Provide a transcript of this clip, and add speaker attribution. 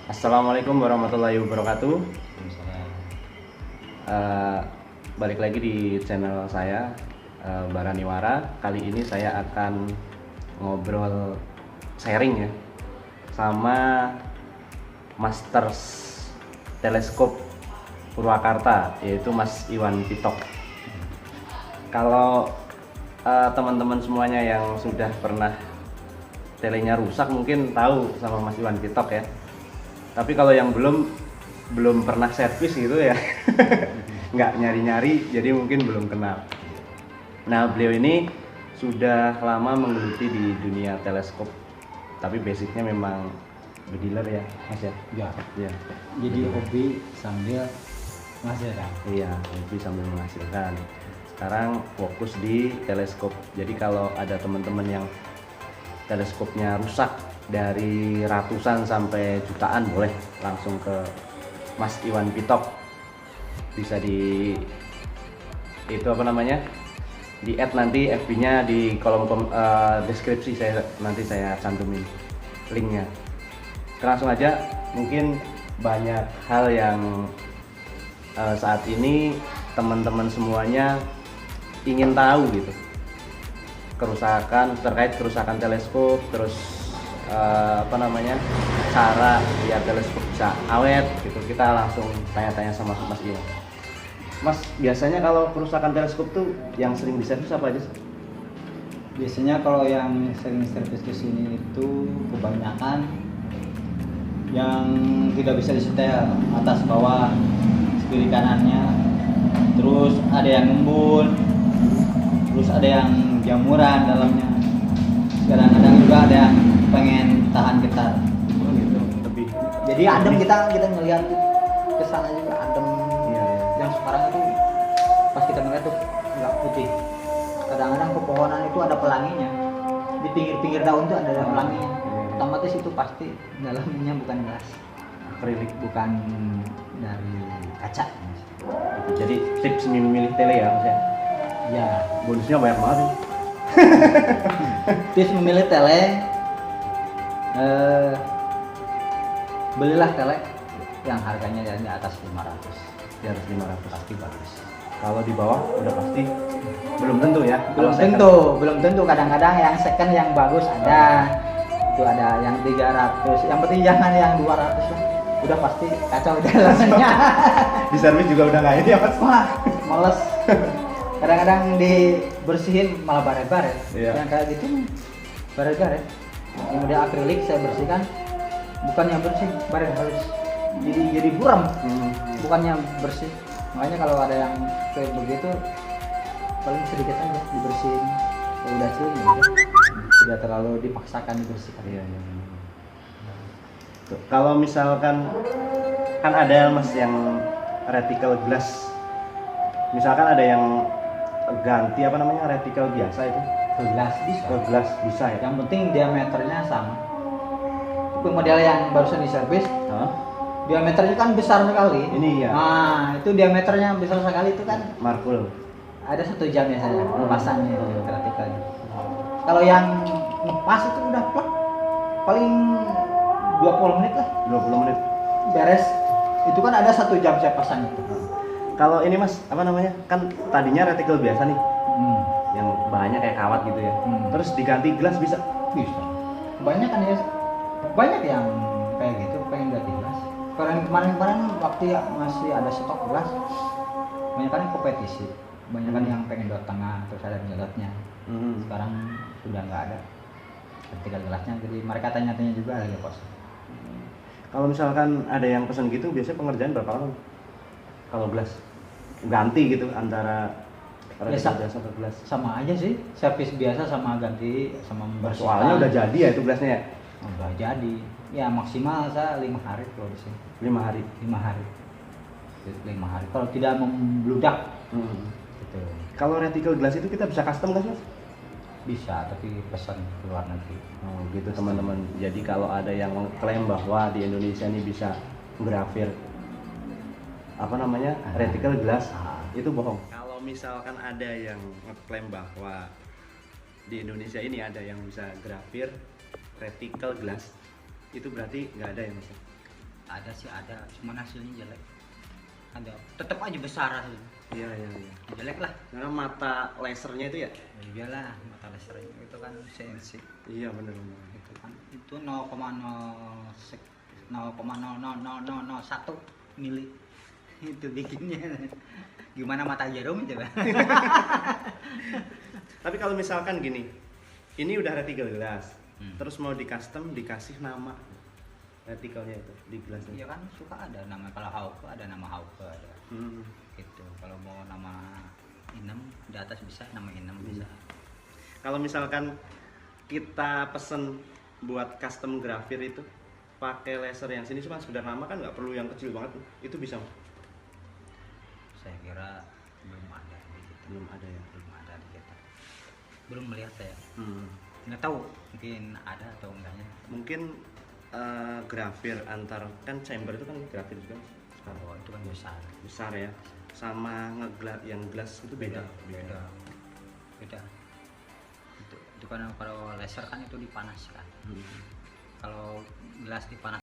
Speaker 1: Assalamualaikum warahmatullahi wabarakatuh. Balik lagi di channel saya, Baraniwara. Kali ini saya akan ngobrol sharing ya sama Masters Teleskop Purwakarta, yaitu Mas Iwan Pitok. Kalau teman-teman semuanya yang sudah pernah telenya rusak mungkin tahu sama Mas Iwan Pitok ya. Tapi kalau yang belum pernah servis gitu ya, nggak nyari-nyari, jadi mungkin belum kenal. Nah, beliau ini sudah lama menggeluti di dunia teleskop, tapi basicnya memang bediler ya, Mas ya.
Speaker 2: Ya. Jadi hobi sambil menghasilkan.
Speaker 1: Iya, hobi sambil menghasilkan. Sekarang fokus di teleskop. Jadi kalau ada teman-teman yang teleskopnya rusak dari ratusan sampai jutaan, boleh langsung ke Mas Iwan Pitok. Bisa di itu apa namanya, di add nanti FB-nya di kolom deskripsi, nanti saya cantumin linknya. Langsung aja, mungkin banyak hal yang saat ini teman-teman semuanya ingin tahu gitu, terkait kerusakan teleskop, terus cara biar teleskop bisa awet gitu. Kita langsung tanya-tanya sama Mas Iwan. Mas, biasanya kalau kerusakan teleskop tuh yang sering diservis apa aja sih?
Speaker 2: Biasanya kalau yang sering servis ke sini itu kebanyakan yang tidak bisa disetel, atas bawah, kiri kanannya, terus ada yang ngembun, terus ada yang jamuran dalamnya. Kadang-kadang juga ada yang pengen tahan getar.
Speaker 1: Gitu. Lebih.
Speaker 2: Jadi adem, kita ngelihat ke sana juga adem.
Speaker 1: Iya.
Speaker 2: Yang sekarang itu pas kita ngeliat tuh nggak putih. Kadang-kadang pepohonan itu ada pelanginya. Di pinggir-pinggir daun tuh ada pelanginya. Otomatis itu pasti dalamnya bukan gelas,
Speaker 1: Akrilik.
Speaker 2: bukan dari kaca.
Speaker 1: Jadi tips memilih tele ya, Mas ya.
Speaker 2: Ya,
Speaker 1: Bonusnya banyak banget nih.
Speaker 2: tips memilih tele, belilah tele yang harganya di atas 500.
Speaker 1: Di atas 500
Speaker 2: Pasti bagus.
Speaker 1: Kalau di bawah udah pasti belum tentu ya.
Speaker 2: Belum
Speaker 1: Kalau
Speaker 2: tentu, belum tentu. Kadang-kadang yang second yang bagus ada, itu ada yang 300. Yang penting jangan yang 200 lah. Udah pasti kacau dalamnya.
Speaker 1: di servis juga udah nggak ini ya, Mas.
Speaker 2: Wah, males. Kadang-kadang dibersihin malah baret-baret.
Speaker 1: Iya.
Speaker 2: Yang kayak gitu baret-baret. Yang udah akrilik saya bersihkan, bukannya bersih, baret-baret. Jadi buram, bukannya bersih. Makanya kalau ada yang kayak begitu, paling sedikit aja dibersihin. Kalau udah cuy, tidak terlalu dipaksakan dibersihkan.
Speaker 1: Iya. Tuh, kalau misalkan kan ada Mas yang reticle glass. Misalkan ada yang ganti reticle biasa itu
Speaker 2: Gelas bisa.
Speaker 1: ke glass bisa ya.
Speaker 2: Yang penting diameternya sama. Itu model yang barusan diservis,
Speaker 1: Hah?
Speaker 2: diameternya kan besar sekali.
Speaker 1: Ini ya.
Speaker 2: Nah, itu diameternya besar sekali, itu kan
Speaker 1: Markul.
Speaker 2: ada 1 jam ya saya pemasangannya itu vertikalnya. Kalau yang ngepas itu udah plek, paling 20 menit lah
Speaker 1: 20 menit.
Speaker 2: beres. Itu kan ada 1 jam saya pasang itu.
Speaker 1: Kalau ini Mas, kan tadinya reticle biasa nih,
Speaker 2: Hmm.
Speaker 1: yang bahannya kayak kawat gitu ya.
Speaker 2: Hmm.
Speaker 1: Terus diganti gelas bisa.
Speaker 2: Bisa. Banyak kan ya, banyak yang kayak gitu pengen ganti gelas. Kemarin waktu ya masih ada stok gelas, banyak kan yang kompetisi, banyak kan yang pengen dot tengah terus ada nyedotnya. Sekarang sudah nggak ada vertikal gelasnya, jadi mereka tanya-tanya juga lagi kos.
Speaker 1: Kalau misalkan ada yang pesen gitu, biasanya pengerjaan berapa lama? Kalau gelas ganti gitu antara reticle biasa ke gelas.
Speaker 2: Sama aja sih, servis biasa sama ganti sama membersihkan.
Speaker 1: Soalnya udah jadi ya itu gelasnya ya.
Speaker 2: Udah jadi. Ya maksimal saya 5 hari kalau di sini.
Speaker 1: 5 hari.
Speaker 2: 5 hari. 5 hari. Kalau tidak membludak gitu.
Speaker 1: Kalau reticle glass itu kita bisa custom nggak sih, Mas?
Speaker 2: Bisa, tapi pesan ke luar negeri.
Speaker 1: Oh gitu teman-teman. Jadi kalau ada yang mengklaim bahwa di Indonesia ini bisa grafir reticle glass, itu bohong. Kalau misalkan ada yang mengklaim bahwa di Indonesia ini ada yang bisa grafir reticle glass, itu berarti nggak ada ya Mas?
Speaker 2: Ada sih ada, cuman hasilnya jelek. Ada, tetap aja besar hasilnya.
Speaker 1: Iya iya iya.
Speaker 2: Jelek lah.
Speaker 1: Karena mata lasernya itu ya.
Speaker 2: Ya iyalah, mata lasernya itu kan CNC.
Speaker 1: Iya benar benar.
Speaker 2: Itu kan itu 0,0000001 mili itu bikinnya. Gimana mata jarum coba.
Speaker 1: Tapi kalau misalkan gini, ini udah retikel gelas,
Speaker 2: Hmm.
Speaker 1: terus mau di custom dikasih nama retikelnya itu di gelasnya.
Speaker 2: Iya kan suka ada nama, kalau Hauke ada nama Hauke ada.
Speaker 1: Hmm.
Speaker 2: Gitu. Kalau mau nama Inem di atas bisa, nama Inem bisa.
Speaker 1: Kalau misalkan kita pesen buat custom grafir itu pakai laser yang sini cuma sekedar nama kan nggak perlu yang kecil banget tuh. Itu bisa
Speaker 2: Saya kira belum ada di kita.
Speaker 1: belum ada ya.
Speaker 2: Belum ada di kita. Belum melihat saya.
Speaker 1: Hmm.
Speaker 2: Nggak tahu mungkin ada atau enggaknya.
Speaker 1: Mungkin grafir antar kan chamber itu kan grafir juga
Speaker 2: Oh itu kan besar.
Speaker 1: besar ya, sama ngegelas yang gelas itu beda.
Speaker 2: Beda. Itu kan kalau laser kan itu dipanaskan.
Speaker 1: Hmm.
Speaker 2: Kalau gelas dipanas